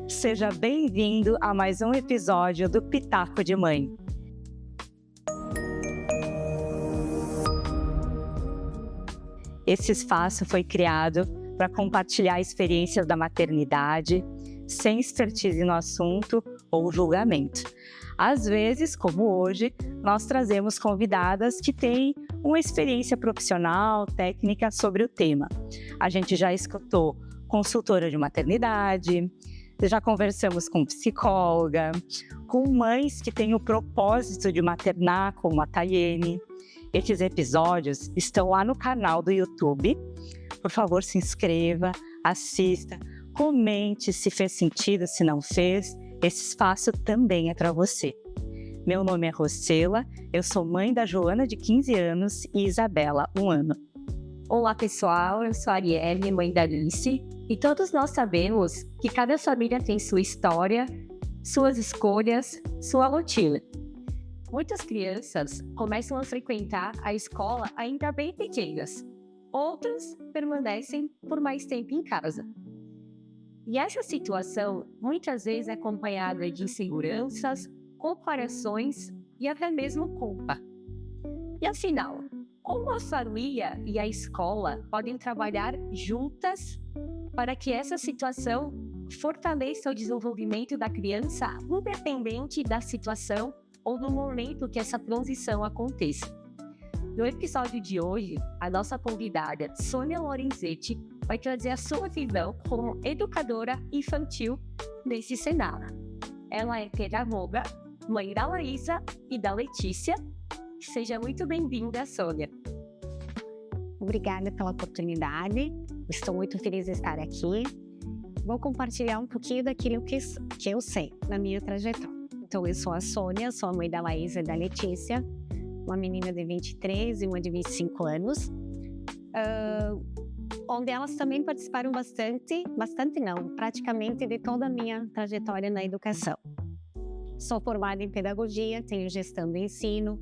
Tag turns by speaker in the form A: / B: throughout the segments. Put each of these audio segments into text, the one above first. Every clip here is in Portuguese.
A: Seja bem-vindo a mais um episódio do Pitaco de Mãe. Esse espaço foi criado para compartilhar experiências da maternidade, sem expertise no assunto ou julgamento. Às vezes, como hoje, nós trazemos convidadas que têm uma experiência profissional, técnica sobre o tema. A gente já escutou consultora de maternidade, já conversamos com psicóloga, com mães que têm o propósito de maternar, como a Tayene. Esses episódios estão lá no canal do YouTube. Por favor, se inscreva, assista, comente se fez sentido, se não fez. Esse espaço também é para você. Meu nome é Rosela, eu sou mãe da Joana, de 15 anos, e Isabela, 1 ano.
B: Olá pessoal, eu sou a Arielle, mãe da Alice, e todos nós sabemos que cada família tem sua história, suas escolhas, sua rotina. Muitas crianças começam a frequentar a escola ainda bem pequenas, outras permanecem por mais tempo em casa. E essa situação muitas vezes é acompanhada de inseguranças, comparações e até mesmo culpa. E afinal, como a família e a escola podem trabalhar juntas para que essa situação fortaleça o desenvolvimento da criança, independente da situação ou do momento que essa transição aconteça? No episódio de hoje, a nossa convidada, Sônia Lorenzetti, vai trazer a sua visão como educadora infantil nesse cenário. Ela é pedagoga, mãe da Laísa e da Letícia. Seja muito bem-vinda, Sônia.
C: Obrigada pela oportunidade, estou muito feliz de estar aqui. Vou compartilhar um pouquinho daquilo que eu sei na minha trajetória. Então, eu sou a Sônia, sou a mãe da Laísa e da Letícia, uma menina de 23 e uma de 25 anos, onde elas também participaram praticamente de toda a minha trajetória na educação. Sou formada em pedagogia, tenho gestão do ensino,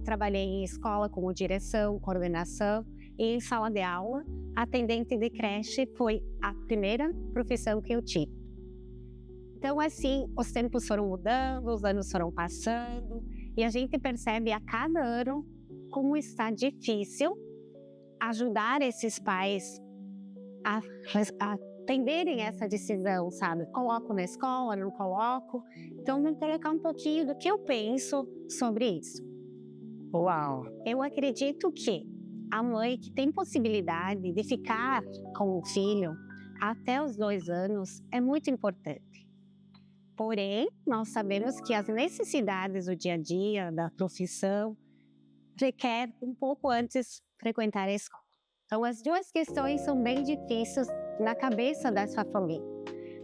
C: trabalhei em escola como direção, coordenação e em sala de aula. Atendente de creche foi a primeira profissão que eu tive. Então, assim, os tempos foram mudando, os anos foram passando e a gente percebe a cada ano como está difícil ajudar esses pais a atenderem essa decisão, sabe? Coloco na escola, não coloco. Então, vou colocar um pouquinho do que eu penso sobre isso.
A: Uau!
C: Eu acredito que a mãe que tem possibilidade de ficar com o filho até os 2 anos é muito importante. Porém, nós sabemos que as necessidades do dia a dia, da profissão, requer um pouco antes frequentar a escola. Então, as duas questões são bem difíceis na cabeça dessa família.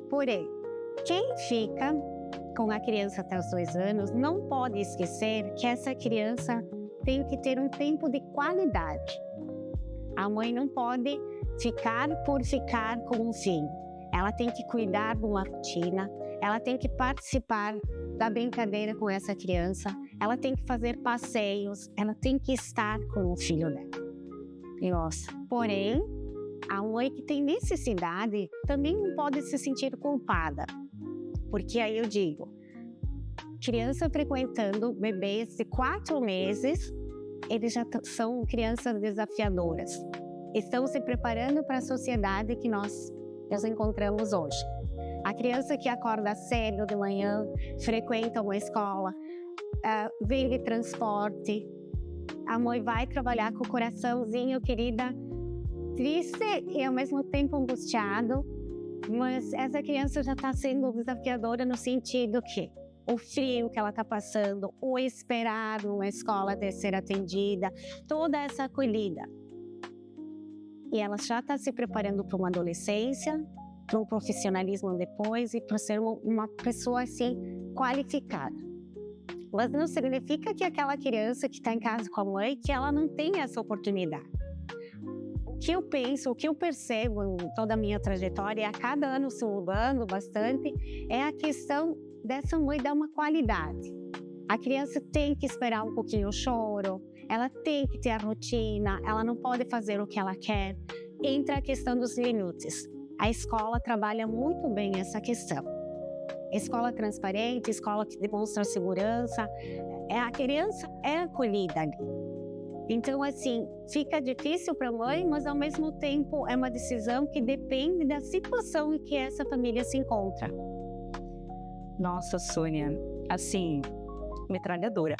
C: Porém, quem fica com a criança até os 2 anos não pode esquecer que essa criança tem que ter um tempo de qualidade. A mãe não pode ficar por ficar com o filho. Ela tem que cuidar de uma rotina, ela tem que participar da brincadeira com essa criança, ela tem que fazer passeios, ela tem que estar com o filho dela. Porém, a mãe que tem necessidade também não pode se sentir culpada. Porque aí eu digo, criança frequentando bebês de 4 meses, eles já são crianças desafiadoras. Estão se preparando para a sociedade que nós encontramos hoje. A criança que acorda cedo de manhã, frequenta uma escola, vem de transporte, a mãe vai trabalhar com o coraçãozinho, querida, triste e ao mesmo tempo angustiado, mas essa criança já está sendo desafiadora no sentido que o frio que ela está passando, o esperar numa escola até ser atendida, toda essa acolhida. E ela já está se preparando para uma adolescência, para um profissionalismo depois e para ser uma pessoa assim qualificada. Mas não significa que aquela criança que está em casa com a mãe, que ela não tem essa oportunidade. O que eu penso, o que eu percebo em toda a minha trajetória, e a cada ano se mudando bastante, é a questão dessa mãe dar uma qualidade. A criança tem que esperar um pouquinho o choro, ela tem que ter a rotina, ela não pode fazer o que ela quer. Entra a questão dos limites. a escola trabalha muito bem essa questão. Escola transparente, escola que demonstra segurança, a criança é acolhida ali. Então, assim, fica difícil para a mãe, mas ao mesmo tempo é uma decisão que depende da situação em que essa família se encontra.
A: Nossa, Sônia, assim, metralhadora.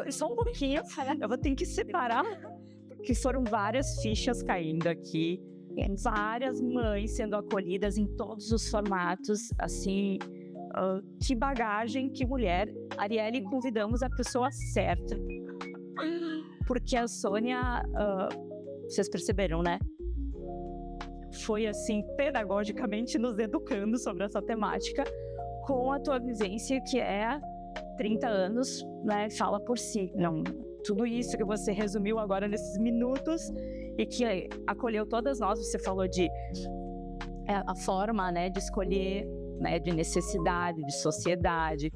A: Só um pouquinho, eu vou ter que separar, porque foram várias fichas caindo aqui, várias mães sendo acolhidas em todos os formatos, assim, que bagagem, que mulher. Arielle, convidamos a pessoa certa, porque a Sônia, vocês perceberam, né? Foi, assim, pedagogicamente nos educando sobre essa temática, com a tua vivência, que é 30 anos, né, fala por si. Não, tudo isso que você resumiu agora nesses minutos e que acolheu todas nós, você falou de a forma, né, de escolher, né, de necessidade, de sociedade,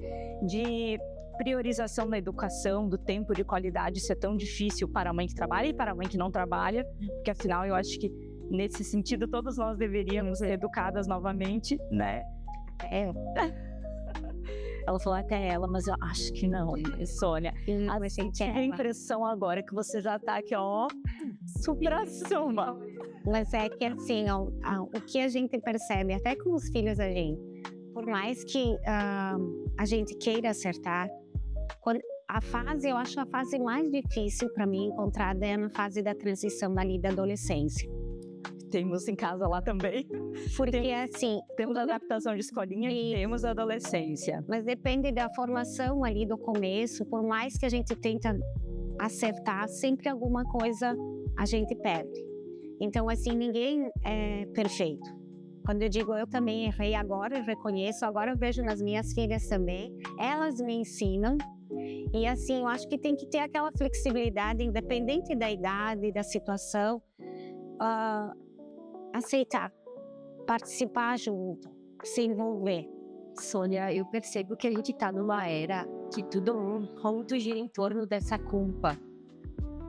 A: de priorização na educação, do tempo de qualidade ser tão difícil para a mãe que trabalha e para a mãe que não trabalha, porque afinal eu acho que nesse sentido todos nós deveríamos ser educadas novamente, né? Ela falou até ela, mas eu acho que não, Sônia. A impressão agora que você já tá aqui, ó, supra-suma.
C: Mas é que assim, o que a gente percebe, até com os filhos da gente, por mais que a gente queira acertar, eu acho a fase mais difícil para mim encontrada é na fase da transição da adolescência.
A: Temos em casa lá também.
C: Porque assim...
A: Temos a adaptação de escolinha e temos a adolescência.
C: Mas depende da formação ali do começo, por mais que a gente tenta acertar, sempre alguma coisa a gente perde. Então, assim, ninguém é perfeito. Quando eu digo eu também errei agora, eu reconheço, agora eu vejo nas minhas filhas também, elas me ensinam. E assim, eu acho que tem que ter aquela flexibilidade, independente da idade, da situação, aceitar, participar junto, se envolver.
B: Sônia, eu percebo que a gente está numa era que todo mundo gira em torno dessa culpa.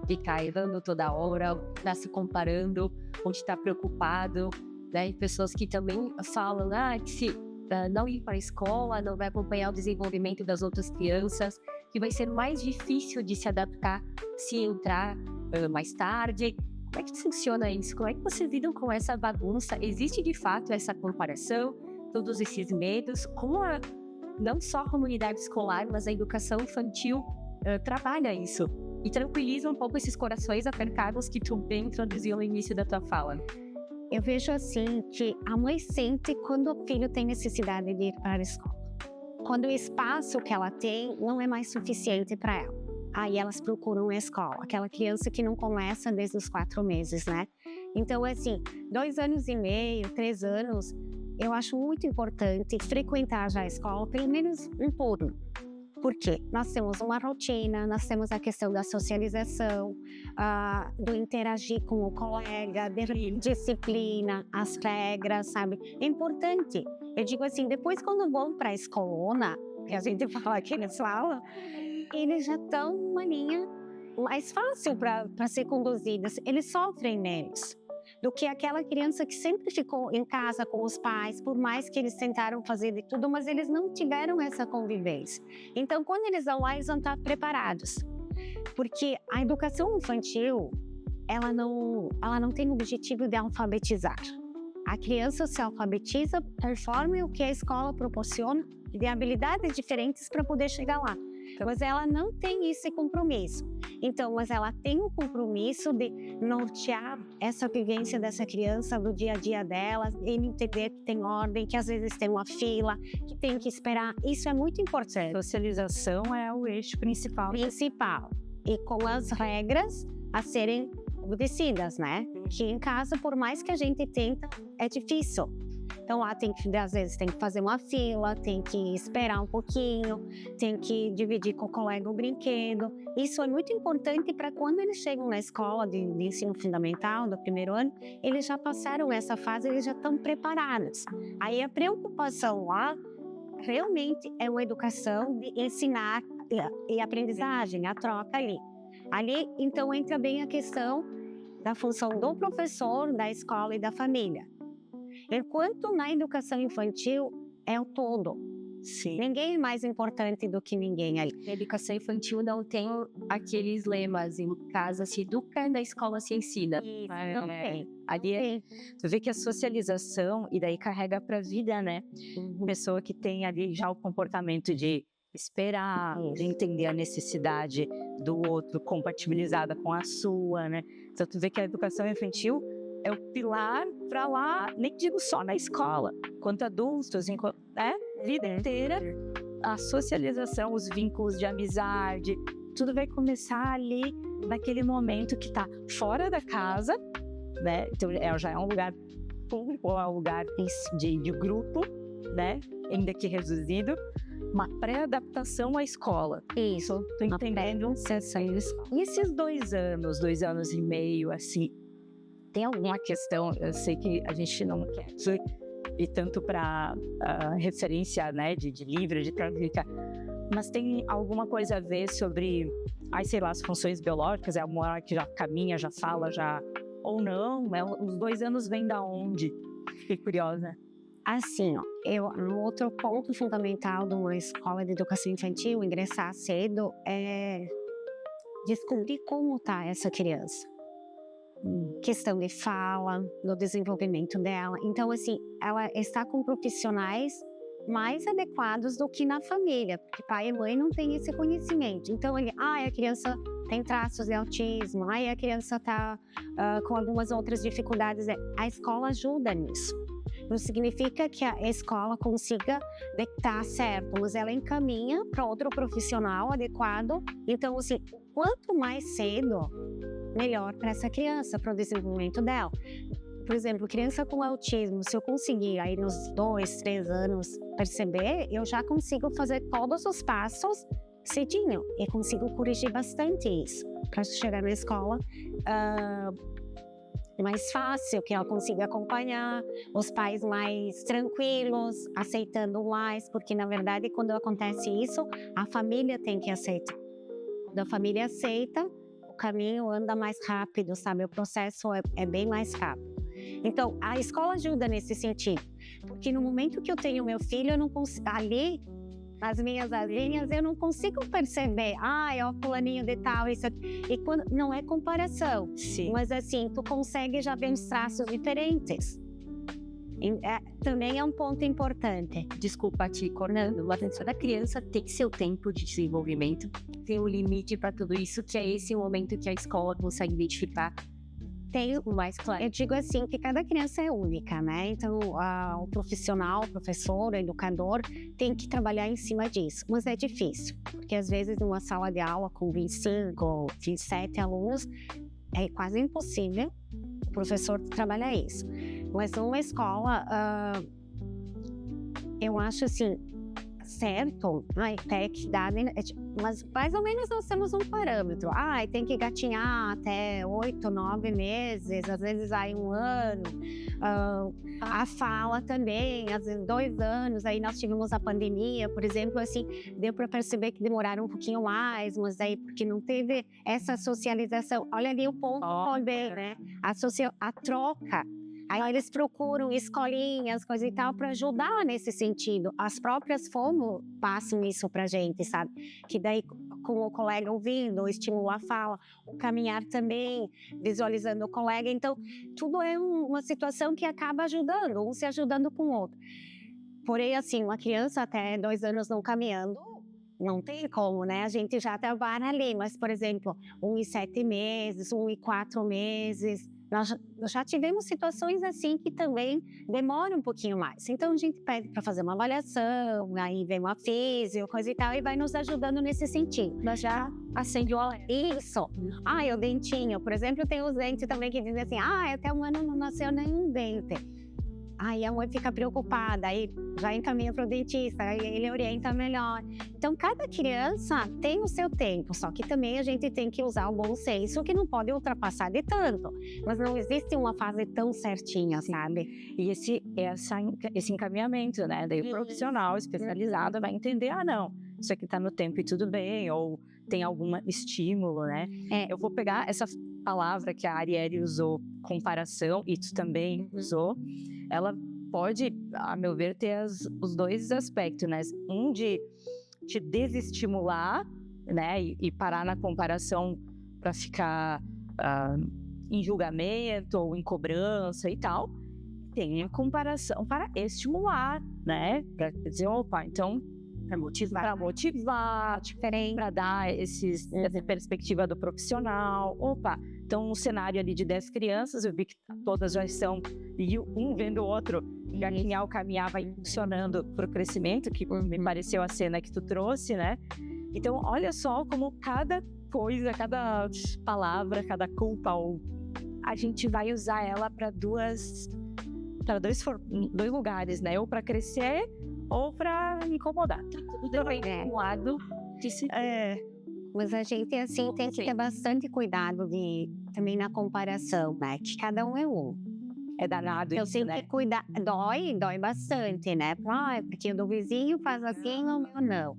B: Ficar errando toda hora, tá se comparando, onde está preocupado, né? E pessoas que também falam que se não ir para a escola, não vai acompanhar o desenvolvimento das outras crianças, que vai ser mais difícil de se adaptar se entrar mais tarde. Como é que funciona isso? Como é que vocês lidam com essa bagunça? Existe de fato essa comparação, todos esses medos? Como não só a comunidade escolar, mas a educação infantil trabalha isso? E tranquiliza um pouco esses corações apertados que tu bem introduziu no início da tua fala.
C: Eu vejo assim que a mãe sente quando o filho tem necessidade de ir para a escola. Quando o espaço que ela tem não é mais suficiente para ela. Aí elas procuram a escola, aquela criança que não começa desde os 4 meses, né? Então, assim, 2 anos e meio, 3 anos, eu acho muito importante frequentar já a escola, pelo menos um turno. Por quê? Nós temos uma rotina, nós temos a questão da socialização, do interagir com o colega, da disciplina, as regras, sabe? É importante. Eu digo assim, depois quando vão para a escolona, que a gente fala que eles falam, eles já estão numa linha mais fácil para ser conduzidas. Eles sofrem neles do que aquela criança que sempre ficou em casa com os pais, por mais que eles tentaram fazer de tudo, mas eles não tiveram essa convivência. Então, quando eles vão lá, eles vão estar preparados. Porque a educação infantil, ela não tem o objetivo de alfabetizar. A criança se alfabetiza conforme o que a escola proporciona de habilidades diferentes para poder chegar lá. Mas ela não tem esse compromisso. Então, mas ela tem um compromisso de nortear essa vivência dessa criança do dia a dia dela, ele entender que tem ordem, que às vezes tem uma fila, que tem que esperar. Isso é muito importante.
A: Socialização é o eixo principal.
C: E com as regras a serem obedecidas, né? Que em casa, por mais que a gente tenta, é difícil. Então lá às vezes tem que fazer uma fila, tem que esperar um pouquinho, tem que dividir com o colega o brinquedo. Isso é muito importante para quando eles chegam na escola de ensino fundamental, do 1º ano, eles já passaram essa fase, eles já estão preparados. Aí a preocupação lá realmente é uma educação de ensinar e aprendizagem, a troca ali. Ali, então, entra bem a questão da função do professor, da escola e da família. Enquanto na educação infantil é o todo.
A: Sim.
C: Ninguém é mais importante do que ninguém ali.
B: Na educação infantil não tem aqueles lemas, em casa se educa, na escola se ensina.
C: Não tem.
A: Ali tu vê que a socialização, e daí carrega pra vida, né? Pessoa que tem ali já o comportamento de esperar, de entender a necessidade do outro, compatibilizada com a sua, né? Então tu vê que a educação infantil é o pilar para lá, nem digo só na escola, quanto adultos, né? Vida inteira, a socialização, os vínculos de amizade, tudo vai começar ali naquele momento que tá fora da casa, né? Então já é um lugar público, ou é um lugar de grupo, né? Ainda que reduzido, uma pré-adaptação à escola.
C: Isso,
A: tô entendendo. E esses 2 anos e meio, assim, tem alguma questão, eu sei que a gente não quer ir tanto para referência, né, de livro, de técnica, mas tem alguma coisa a ver sobre, sei lá, as funções biológicas, é uma hora que já caminha, já fala, já... Ou não, os 2 anos vêm da onde? Fiquei curiosa.
C: Assim, um outro ponto fundamental de uma escola de educação infantil, ingressar cedo, é descobrir como está essa criança. Questão de fala, no desenvolvimento dela. Então, assim, ela está com profissionais mais adequados do que na família, porque pai e mãe não têm esse conhecimento. Então, a criança tem traços de autismo, a criança está com algumas outras dificuldades. A escola ajuda nisso. Não significa que a escola consiga estar certo, mas ela encaminha para outro profissional adequado. Então, assim, quanto mais cedo, melhor para essa criança, para o desenvolvimento dela. Por exemplo, criança com autismo, se eu conseguir aí nos 2, 3 anos perceber, eu já consigo fazer todos os passos cedinho e consigo corrigir bastante isso para chegar na escola mais fácil, que ela consiga acompanhar, os pais mais tranquilos, aceitando mais, porque na verdade quando acontece isso, a família tem que aceitar. Quando a família aceita, o caminho anda mais rápido, sabe? O processo é bem mais rápido. Então, a escola ajuda nesse sentido, porque no momento que eu tenho meu filho, eu não consigo, ali, nas minhas linhas, eu não consigo perceber, é o fulaninho de tal, isso aqui. E quando, não é comparação,
A: sim,
C: mas assim, tu consegue já ver uns traços diferentes. Também é um ponto importante.
B: Desculpa te cortando, mas cada criança tem seu tempo de desenvolvimento, tem um limite para tudo isso, que é esse momento que a escola consegue identificar.
C: Tem o mais claro. Eu digo assim, que cada criança é única, né? Então, o profissional, o professor, o educador tem que trabalhar em cima disso. Mas é difícil, porque às vezes numa sala de aula com 25, 27 alunos, é quase impossível o professor trabalhar isso. Mas numa escola, eu acho assim, certo, até que idade, mas mais ou menos nós temos um parâmetro. Tem que gatinhar até 8, 9 meses, às vezes aí 1 ano. A fala também, às vezes 2 anos. Aí nós tivemos a pandemia, por exemplo, assim, deu para perceber que demoraram um pouquinho mais, mas aí porque não teve essa socialização. Olha ali o ponto também, né? A troca. Aí eles procuram escolinhas, coisa e tal, para ajudar nesse sentido. As próprias FOMO passam isso pra gente, sabe? Que daí, com o colega ouvindo, estimula a fala, o caminhar também, visualizando o colega. Então, tudo é uma situação que acaba ajudando, um se ajudando com o outro. Porém, assim, uma criança até 2 anos não caminhando, não tem como, né? A gente já trabalha ali, mas, por exemplo, 1 e 7 meses, 1 e 4 meses... Nós já tivemos situações assim que também demoram um pouquinho mais. Então, a gente pede para fazer uma avaliação, aí vem uma físio, coisa e tal, e vai nos ajudando nesse sentido. Nós já acende o alerta. Isso. O dentinho. Por exemplo, tem os dentes também que dizem assim, até 1 ano não nasceu nenhum dente. Aí a mãe fica preocupada, aí já encaminha para o dentista, aí ele orienta melhor. Então, cada criança tem o seu tempo, só que também a gente tem que usar o bom senso, que não pode ultrapassar de tanto. Mas não existe uma fase tão certinha, sabe?
A: E esse encaminhamento, né? Daí o profissional especializado vai entender, não, isso aqui tá no tempo e tudo bem, ou tem algum estímulo, né? Eu vou pegar palavra que a Arielle usou, comparação, e tu também usou, ela pode, a meu ver, ter os dois aspectos, né? Um de te desestimular, né? E parar na comparação para ficar em julgamento ou em cobrança e tal. Tem a comparação para estimular, né? Para dizer, opa, então, para motivar, para dar essa perspectiva do profissional. Opa, então um cenário ali de 10 crianças, eu vi que todas já estão, e um vendo o outro, o caminhar vai funcionando para o crescimento, que me pareceu a cena que tu trouxe, né? Então, olha só como cada coisa, cada palavra, cada culpa, a gente vai usar ela para dois lugares, né? Ou para crescer ou para incomodar. Tudo bem um lado que se...
C: Mas a gente, assim, tem que ter bastante cuidado também na comparação, né? Que cada um é um.
A: É danado
C: eu
A: isso,
C: tenho
A: né?
C: que cuidar, dói bastante, né? Porque o do vizinho faz assim, o meu não.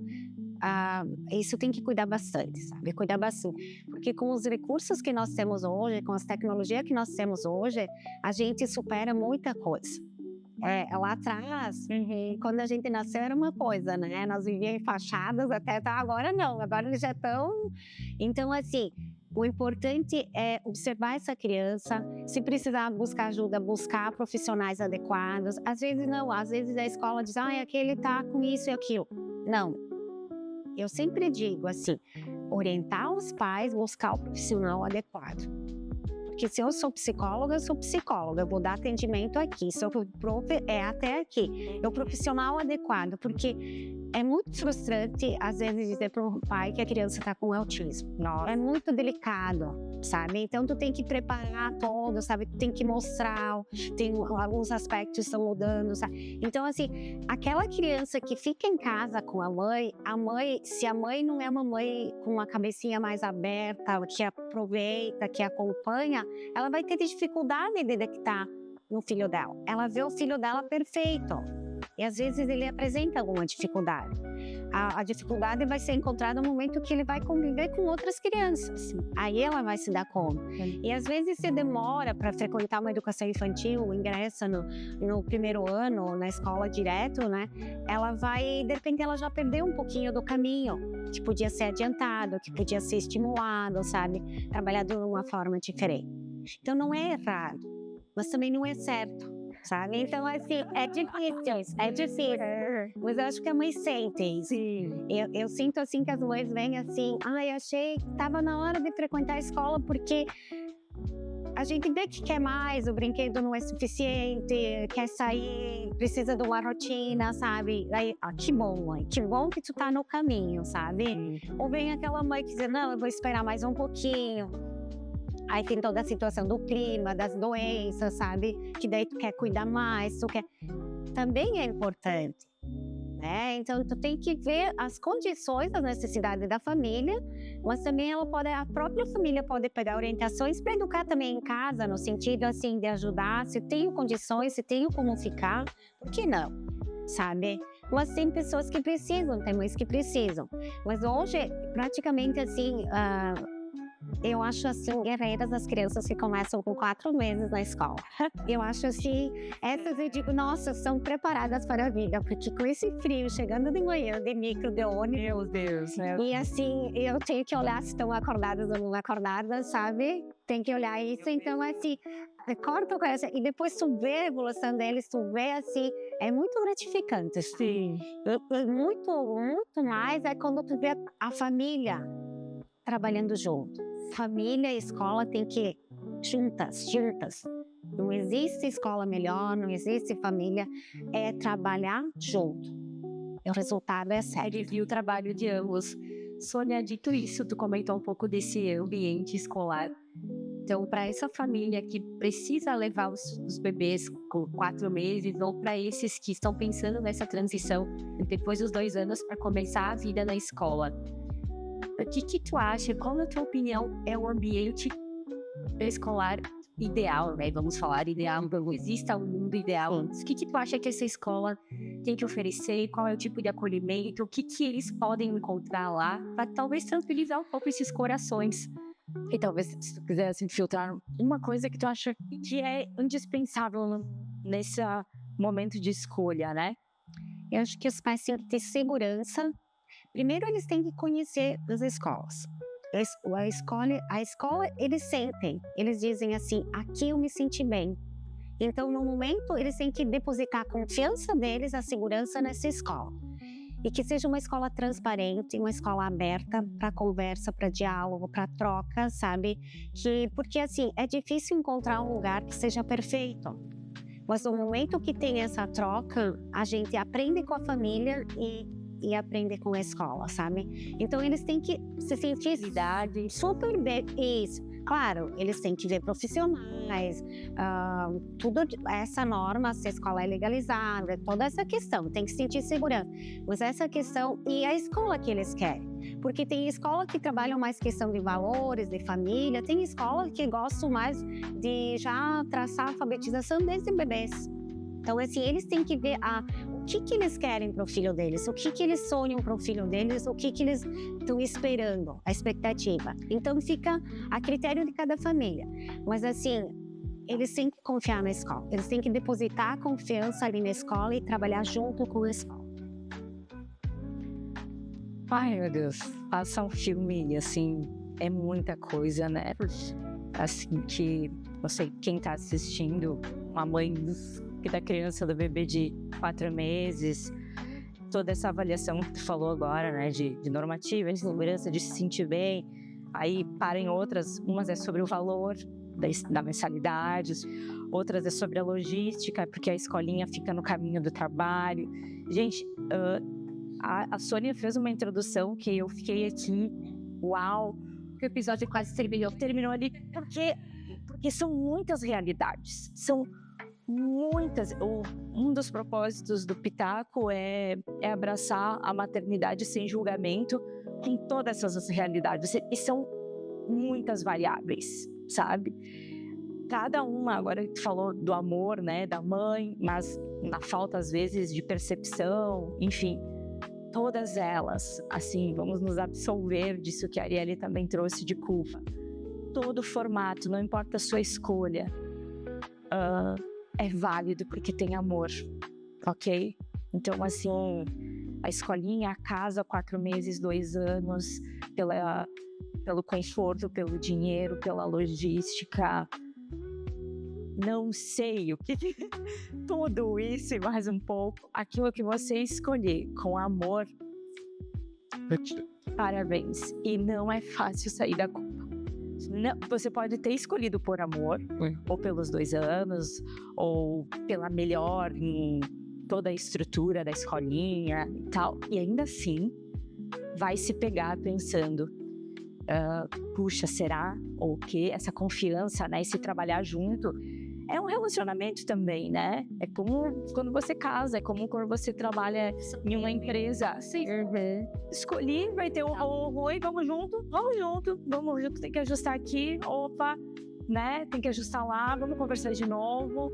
C: Isso tem que cuidar bastante, sabe? Cuidar bastante. Porque com os recursos que nós temos hoje, com as tecnologias que nós temos hoje, a gente supera muita coisa. Lá atrás, quando a gente nasceu era uma coisa, né? Nós vivíamos em fachadas, agora não, agora eles já estão... Então, assim, o importante é observar essa criança, se precisar buscar ajuda, buscar profissionais adequados. Às vezes não, às vezes a escola diz, aquele tá com isso e aquilo. Não. Eu sempre digo assim, orientar os pais, buscar o profissional adequado. Porque se eu sou psicóloga, eu vou dar atendimento aqui. Se eu até aqui. É o profissional adequado, porque é muito frustrante, às vezes, dizer para o pai que a criança está com autismo. É muito delicado, sabe? Então, tu tem que preparar todo, sabe? Tu tem que mostrar, alguns aspectos estão mudando, sabe? Então, assim, aquela criança que fica em casa com a mãe, se a mãe não é uma mãe com uma cabecinha mais aberta, que aproveita, que acompanha, ela vai ter dificuldade de detectar no filho dela. Ela vê o filho dela perfeito. E às vezes ele apresenta alguma dificuldade. A dificuldade vai ser encontrada no momento que ele vai conviver com outras crianças. Aí ela vai se dar conta. E às vezes se demora para frequentar uma educação infantil, ingressa no primeiro ano, na escola direto, né? Ela vai, de repente, ela já perdeu um pouquinho do caminho, que podia ser adiantado, que podia ser estimulado, sabe? Trabalhar de uma forma diferente. Então não é errado, mas também não é certo. Sabe? Então, assim, é difícil. Mas eu acho que a mãe sente isso. Eu sinto, assim, que as mães vêm assim, achei que estava na hora de frequentar a escola, porque a gente vê que quer mais, o brinquedo não é suficiente, quer sair, precisa de uma rotina, sabe? Aí, que bom, mãe, que bom que tu tá no caminho, sabe? Ou vem aquela mãe que diz, não, eu vou esperar mais um pouquinho. Aí tem toda a situação do clima, das doenças, sabe? Que daí tu quer cuidar mais, Também é importante, né? Então, tu tem que ver as condições, as necessidades da família, mas também a própria família pode pegar orientações para educar também em casa, no sentido, assim, de ajudar, se tenho condições, se tenho como ficar, por que não? Sabe? Mas tem pessoas que precisam, tem mães que precisam. Mas hoje, praticamente, assim... eu acho, assim, guerreiras as crianças que começam com 4 meses na escola. Eu acho, assim, essas eu digo, nossa, são preparadas para a vida, porque com esse frio, chegando de manhã, de micro, de ônibus...
A: Meu Deus, né?
C: E, assim, eu tenho que olhar se estão acordadas ou não acordadas, sabe? Tem que olhar isso, então, assim, corta com essa... E depois tu vê a evolução deles, tu vê, assim, é muito gratificante.
A: Sim.
C: Muito, muito mais é quando tu vê a família trabalhando junto. Família e escola tem que ir juntas. Não existe escola melhor, não existe família, é trabalhar junto. E o resultado é sério.
B: Ele viu o trabalho de ambos. Sônia, dito isso, tu comentou um pouco desse ambiente escolar. Então, para essa família que precisa levar os bebês com 4 meses, ou para esses que estão pensando nessa transição depois dos 2 anos para começar a vida na escola, o que tu acha? Qual, na tua opinião, é o ambiente escolar ideal, né? Vamos falar ideal, não exista um mundo ideal. O que tu acha que essa escola tem que oferecer? Qual é o tipo de acolhimento? O que eles podem encontrar lá para talvez tranquilizar um pouco esses corações?
A: E talvez, se tu quisesse filtrar uma coisa que tu acha que é indispensável nesse momento de escolha, né?
C: Eu acho que os pais têm que ter segurança. Primeiro, eles têm que conhecer as escolas. A escola, eles sentem. Eles dizem assim, aqui eu me senti bem. Então, no momento, eles têm que depositar a confiança deles, a segurança nessa escola. E que seja uma escola transparente, uma escola aberta para conversa, para diálogo, para troca, sabe? Porque, assim, é difícil encontrar um lugar que seja perfeito. Mas no momento que tem essa troca, a gente aprende com a família e aprende com a escola, sabe? Então, eles têm que se sentir super bem. Isso. Claro, eles têm que ver profissionais, tudo essa norma, se a escola é legalizada, toda essa questão, tem que sentir segurança. Mas essa questão e a escola que eles querem. Porque tem escola que trabalham mais questão de valores, de família, tem escola que gostam mais de já traçar a alfabetização desde bebês. Então, assim, eles têm que ver o que eles querem para o filho deles, o que eles sonham para o filho deles, o que eles estão esperando, a expectativa. Então, fica a critério de cada família. Mas, assim, eles têm que confiar na escola. Eles têm que depositar a confiança ali na escola e trabalhar junto com a escola.
A: Ai, meu Deus. Passa um filme, assim, é muita coisa, né? Assim, que, não sei, quem tá assistindo, uma mãe da criança, do bebê de 4 meses, toda essa avaliação que tu falou agora, né, de normativa, de segurança, de se sentir bem, aí parem outras, umas é sobre o valor da mensalidade, outras é sobre a logística, porque a escolinha fica no caminho do trabalho. Gente, a Sônia fez uma introdução que eu fiquei aqui, uau,
B: O episódio quase terminou
A: ali, porque são muitas realidades, são muitas. Um dos propósitos do Pitaco é abraçar a maternidade sem julgamento com todas essas realidades, e são muitas variáveis, sabe? Cada uma, agora tu falou do amor, né, da mãe, mas na falta às vezes de percepção, enfim, todas elas, assim, vamos nos absolver disso que a Arielle também trouxe de culpa. Todo formato, não importa a sua escolha, é válido porque tem amor, ok? Então, assim, a escolinha, a casa, 4 meses, 2 anos, pelo conforto, pelo dinheiro, pela logística, não sei o que... Tudo isso e mais um pouco, aquilo que você escolher com amor, parabéns. E não é fácil sair da culpa. Não, você pode ter escolhido por amor, ou pelos 2 anos, ou pela melhor em toda a estrutura da escolinha e tal, e ainda assim vai se pegar pensando, puxa, será? Ou o quê? Essa confiança, né? Esse trabalhar junto é um relacionamento também, né? É como quando você casa, é como quando você trabalha em uma empresa. Sim. Escolhi, vai ter oi, vamos junto, tem que ajustar aqui, opa, né? Tem que ajustar lá, vamos conversar de novo.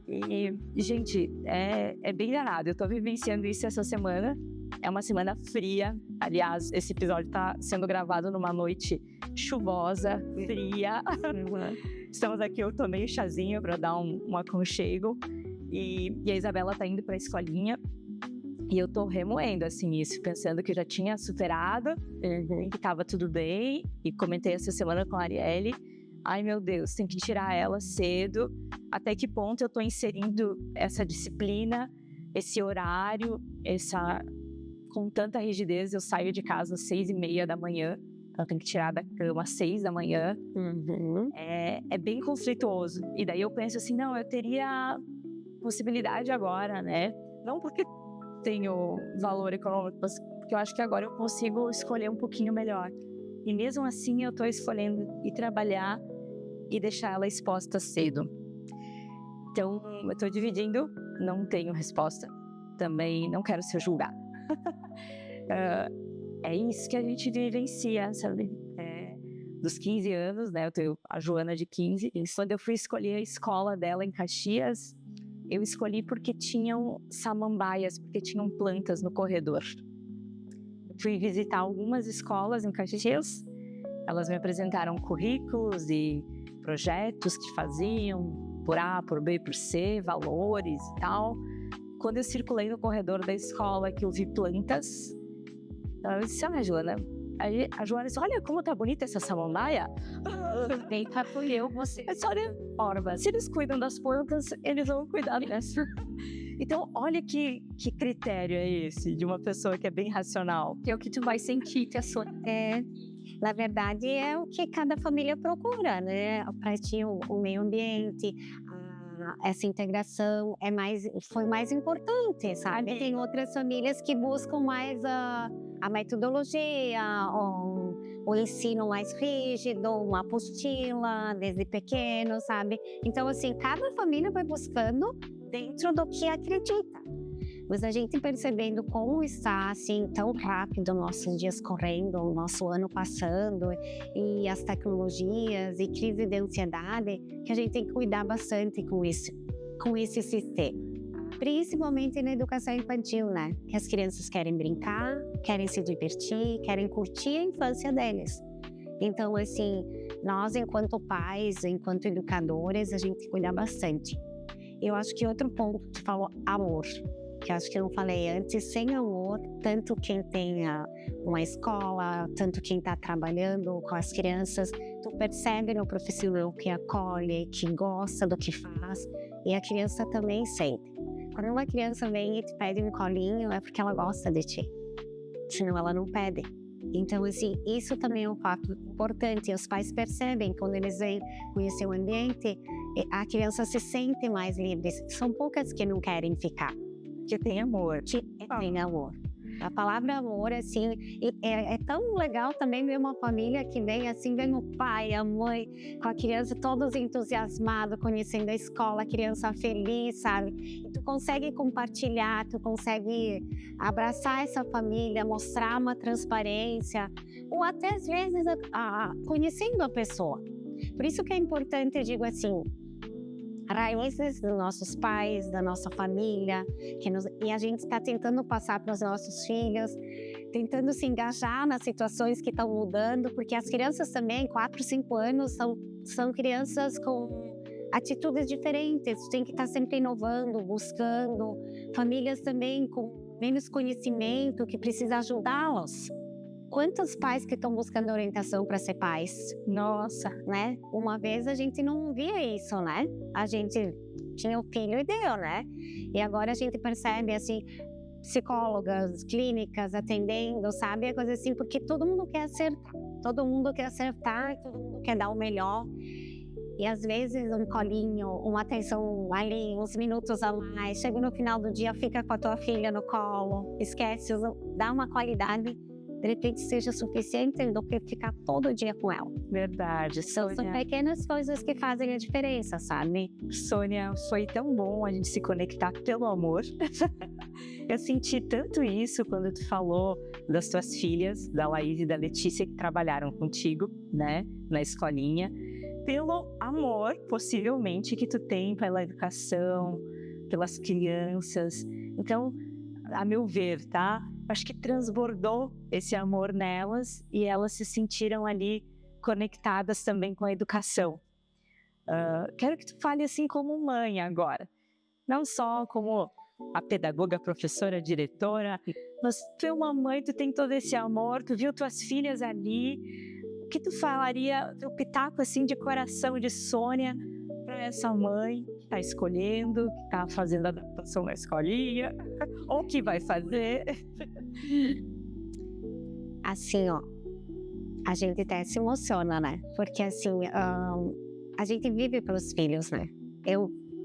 A: E, gente, é bem danado. Eu tô vivenciando isso essa semana. É uma semana fria. Aliás, esse episódio tá sendo gravado numa noite chuvosa, fria. Estamos aqui, eu tomei um chazinho para dar um aconchego. E a Isabela tá indo pra escolinha. E eu tô remoendo, assim, isso, pensando que eu já tinha superado, que tava tudo bem. E comentei essa semana com a Arielle. Ai, meu Deus, tem que tirar ela cedo. Até que ponto eu tô inserindo essa disciplina, esse horário, com tanta rigidez. Eu saio de casa às 6:30 da manhã. Então, eu tenho que tirar da cama às 6 da manhã. É bem conflituoso. E daí eu penso assim, não, eu teria possibilidade agora, né? Não porque tenho valor econômico, mas porque eu acho que agora eu consigo escolher um pouquinho melhor. E mesmo assim, eu tô escolhendo ir trabalhar e deixar ela exposta cedo. Então, eu tô dividindo, não tenho resposta. Também não quero ser julgada. É isso que a gente vivencia, sabe? Dos 15 anos, né? Eu tenho a Joana de 15. E quando eu fui escolher a escola dela em Caxias, eu escolhi porque tinham samambaias, porque tinham plantas no corredor. Eu fui visitar algumas escolas em Caxias, Elas me apresentaram currículos e projetos que faziam por A, por B, por C, valores e tal. Quando eu circulei no corredor da escola, que eu vi plantas, eu disse, Joana... Aí a Joana disse, olha como tá bonita essa samambaia.
B: Bem acolheu você.
A: É só de forma. Se eles cuidam das plantas, eles vão cuidar dessa. Então, olha que critério é esse de uma pessoa que é bem racional.
B: Que é o que tu vai sentir que a sua...
C: Na verdade, é o que cada família procura, né? Para ti, o meio ambiente, essa integração foi mais importante, sabe? Tem outras famílias que buscam mais a metodologia, o ensino mais rígido, uma apostila desde pequeno, sabe? Então, assim, cada família vai buscando dentro do que acredita. Mas a gente percebendo como está, assim, tão rápido nossos dias correndo, o nosso ano passando, e as tecnologias, e crise de ansiedade, que a gente tem que cuidar bastante com esse sistema. Principalmente na educação infantil, né? Que as crianças querem brincar, querem se divertir, querem curtir a infância deles. Então, assim, nós, enquanto pais, enquanto educadores, a gente tem que cuidar bastante. Eu acho que outro ponto que tu falou, amor. Que acho que eu não falei antes, sem amor, tanto quem tem uma escola, tanto quem está trabalhando com as crianças, tu percebe no profissional que acolhe, que gosta do que faz, e a criança também sente. Quando uma criança vem e te pede um colinho, é porque ela gosta de ti, senão ela não pede. Então, assim, isso também é um fato importante. Os pais percebem, quando eles vêm conhecer o ambiente, a criança se sente mais livre. São poucas que não querem ficar.
A: Que tem amor.
C: Que tem amor. A palavra amor, assim, é tão legal também ver uma família que vem, assim, vem o pai, a mãe, com a criança todos entusiasmados, conhecendo a escola, a criança feliz, sabe? E tu consegue compartilhar, tu consegue abraçar essa família, mostrar uma transparência, ou até às vezes conhecendo a pessoa. Por isso que é importante, eu digo assim, raízes dos nossos pais, da nossa família, e a gente está tentando passar para os nossos filhos, tentando se engajar nas situações que estão mudando, porque as crianças também, 4, 5 anos, são crianças com atitudes diferentes, tem que estar sempre inovando, buscando, famílias também com menos conhecimento, que precisa ajudá-los. Quantos pais que estão buscando orientação para ser pais? Nossa, né? Uma vez a gente não via isso, né? A gente tinha o filho e deu, né? E agora a gente percebe, assim, psicólogas, clínicas atendendo, sabe? É coisa assim, porque todo mundo quer acertar. Todo mundo quer acertar, todo mundo quer dar o melhor. E às vezes um colinho, uma atenção ali, uns minutos a mais. Chega no final do dia, fica com a tua filha no colo, esquece, dá uma qualidade. De repente seja suficiente do que ficar todo dia com ela.
A: Verdade, Sônia.
C: São pequenas coisas que fazem a diferença, sabe?
A: Sônia, foi tão bom a gente se conectar pelo amor. Eu senti tanto isso quando tu falou das tuas filhas, da Laís e da Letícia, que trabalharam contigo, né, na escolinha. Pelo amor, possivelmente, que tu tem pela educação, pelas crianças. Então, a meu ver, tá? Acho que transbordou esse amor nelas e elas se sentiram ali conectadas também com a educação. Quero que tu fale assim como mãe agora, não só como a pedagoga, a professora, a diretora, mas tu é uma mãe, tu tem todo esse amor, tu viu tuas filhas ali, o que tu falaria, teu pitaco assim de coração de Sônia para essa mãe que está escolhendo, que está fazendo adaptação na escolinha, ou que vai fazer?
C: Assim, ó, a gente até se emociona, né? Porque assim, a gente vive pelos filhos, né?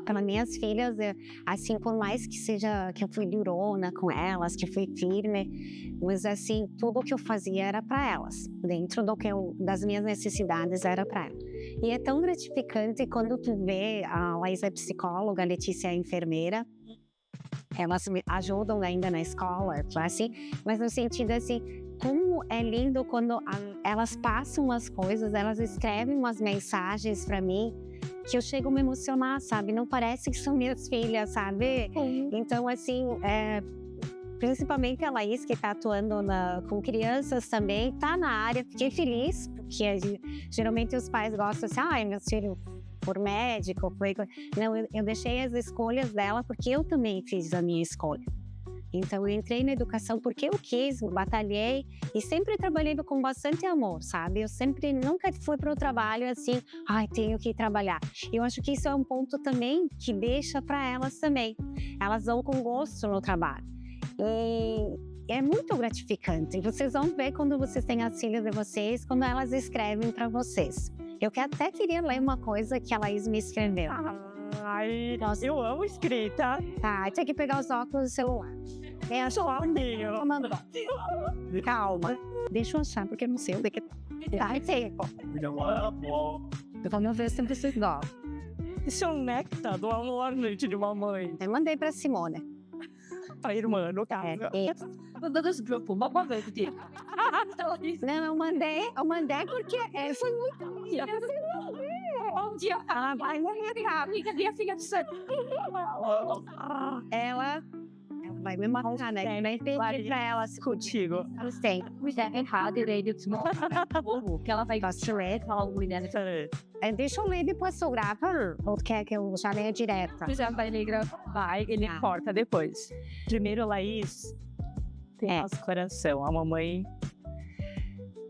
C: Pelas minhas filhas, assim, por mais que seja que eu fui durona com elas, que fui firme, mas assim, tudo que eu fazia era para elas, dentro das minhas necessidades era para elas. E é tão gratificante quando tu vê, a Laís é psicóloga, a Letícia é enfermeira, elas me ajudam ainda na escola, assim, mas no sentido assim, como é lindo quando elas passam as coisas, elas escrevem umas mensagens para mim, que eu chego a me emocionar, sabe? Não parece que são minhas filhas, sabe? Então, assim, principalmente a Laís, que está atuando com crianças também, está na área. Fiquei feliz, porque geralmente os pais gostam assim, ai, meu filho por médico, não, eu deixei as escolhas dela porque eu também fiz a minha escolha. Então, eu entrei na educação porque eu quis, batalhei e sempre trabalhei com bastante amor, sabe? Eu sempre, nunca fui para o trabalho assim, ai, tenho que trabalhar. Eu acho que isso é um ponto também que deixa para elas também. Elas vão com gosto no trabalho. E é muito gratificante. Vocês vão ver quando vocês têm as filhas de vocês, quando elas escrevem para vocês. Eu até queria ler uma coisa que a Laís me escreveu.
A: Ai, nossa, eu amo escrita.
C: Tá, tem que pegar os óculos do celular. Eu só calma. Deixa eu achar, porque eu não sei onde é que tá. Ai, tempo. Eu vou ver se vocês gostam.
A: Isso é um néctar do amor noite de mamãe.
C: Eu mandei pra Simone.
A: A irmã, no caso.
C: Não, eu mandei porque foi muito.
B: Bom dia,
C: Vai minha filha do céu. Ela vai me matar, né? Eu nem pedi pra ela se
A: Contigo.
C: elas têm.
B: é errado, ele que ela vai
C: Deixa eu ler depois se eu gravo. Ou quer que eu já leia direto?
B: já vai ler,
A: Vai, ele corta depois. Primeiro, a Laís tem nosso coração. A mamãe...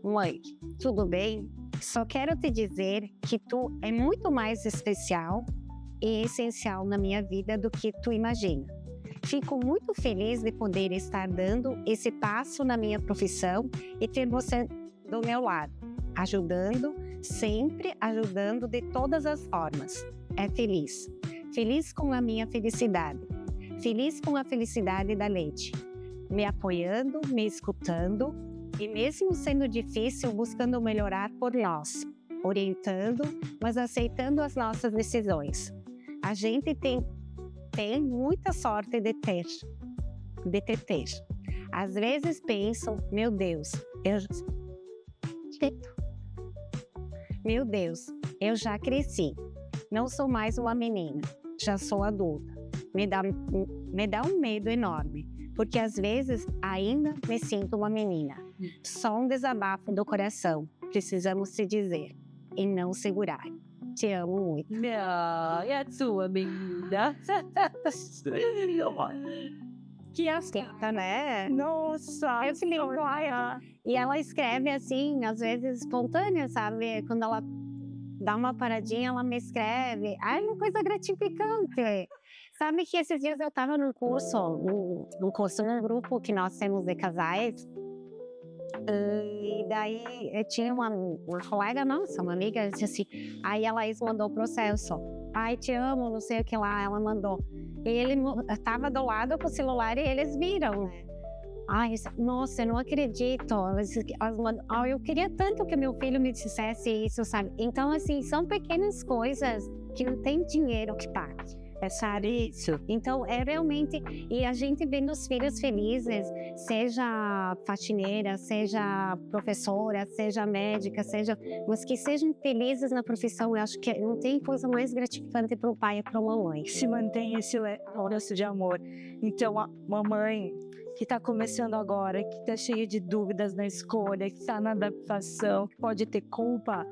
C: Mãe, tudo bem? Só quero te dizer que tu é muito mais especial e essencial na minha vida do que tu imagina. Fico muito feliz de poder estar dando esse passo na minha profissão e ter você do meu lado, ajudando, sempre ajudando de todas as formas. É feliz. Feliz com a minha felicidade. Feliz com a felicidade da Leite. Me apoiando, me escutando e mesmo sendo difícil, buscando melhorar por nós. Orientando, mas aceitando as nossas decisões. A gente tem muita sorte de ter. Às vezes penso, meu Deus, eu já cresci. Não sou mais uma menina, já sou adulta. Me dá um medo enorme, porque às vezes ainda me sinto uma menina. Só um desabafo do coração, precisamos se dizer e não segurar. Te amo muito.
B: E a sua menina?
C: Que asqueta, né?
A: Nossa!
C: Eu falei, e ela escreve assim, às vezes espontânea, sabe? Quando ela dá uma paradinha, ela me escreve. Ai, uma coisa gratificante. Sabe que esses dias eu tava num num grupo que nós temos de casais. E daí tinha uma colega nossa, uma amiga, disse assim, aí a Laís mandou o processo. Ai, te amo, não sei o que lá, ela mandou. E ele estava do lado com o celular e eles viram, né? Ai, nossa, eu não acredito. Elas mandam, ai, eu queria tanto que meu filho me dissesse isso, sabe? Então, assim, são pequenas coisas que não tem dinheiro que pague. Isso. Então, é realmente... E a gente vendo os filhos felizes, seja faxineira, seja professora, seja médica, mas que sejam felizes na profissão, eu acho que não tem coisa mais gratificante para o pai e para a mamãe.
A: Se mantém esse laço de amor. Então, a mamãe que está começando agora, que está cheia de dúvidas na escolha, que está na adaptação, que pode ter culpa,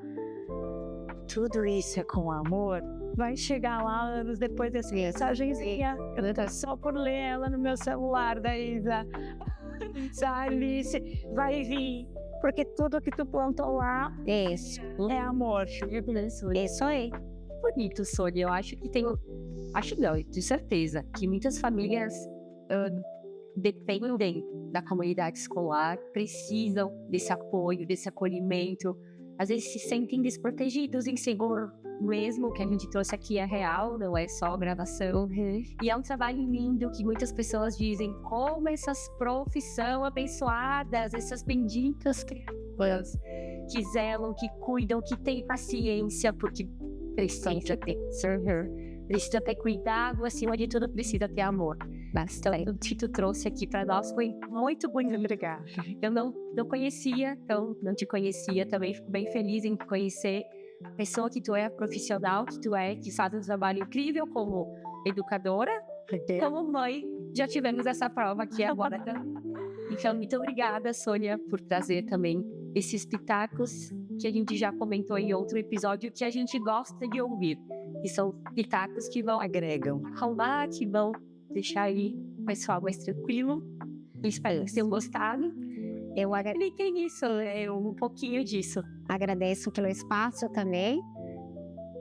A: tudo isso é com amor. Vai chegar lá anos depois dessa mensagenzinha, só por ler ela no meu celular da Isa. Alice, vai vir, porque tudo que tu plantou lá é amor.
C: Isso aí.
B: Bonito, Sônia. Eu acho que acho não, de certeza, que muitas famílias dependem da comunidade escolar, precisam desse apoio, desse acolhimento. Às vezes se sentem desprotegidos, inseguros. Mesmo que a gente trouxe aqui é real, não é só gravação. E é um trabalho lindo que muitas pessoas dizem como essas profissões abençoadas, essas benditas criaturas que zelam, que cuidam, que têm paciência, porque precisa ter cuidado, acima de tudo precisa ter amor. Bastante. O que tu trouxe aqui para nós foi muito bonito.
A: Obrigada.
B: Eu não conhecia, então não te conhecia, também fico bem feliz em conhecer a pessoa que tu é, a profissional que tu é, que faz um trabalho incrível como educadora, como mãe já tivemos essa prova aqui agora. Então, muito obrigada, Sônia, por trazer também esses pitacos que a gente já comentou em outro episódio, que a gente gosta de ouvir. Que são pitacos que vão acalmar, que vão deixar aí o pessoal mais tranquilo. Espero que tenham gostado.
C: Eu
B: Tem isso, um pouquinho disso.
C: agradeço pelo espaço também.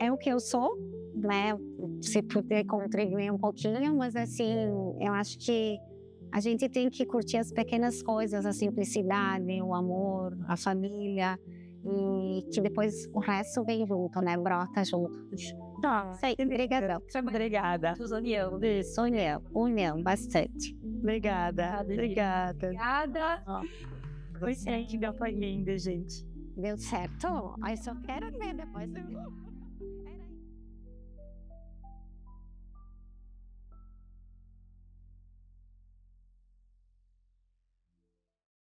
C: É o que eu sou, né? Se puder contribuir um pouquinho, mas assim, eu acho que a gente tem que curtir as pequenas coisas, a simplicidade, o amor, a família, e que depois o resto vem junto, né? Brota junto.
A: Tá.
C: Obrigadão.
A: Obrigada.
C: União, bastante.
A: Obrigada.
B: Obrigada.
A: Foi sempre, ainda foi lindo, gente.
C: Deu certo? Aí só quero ver depois.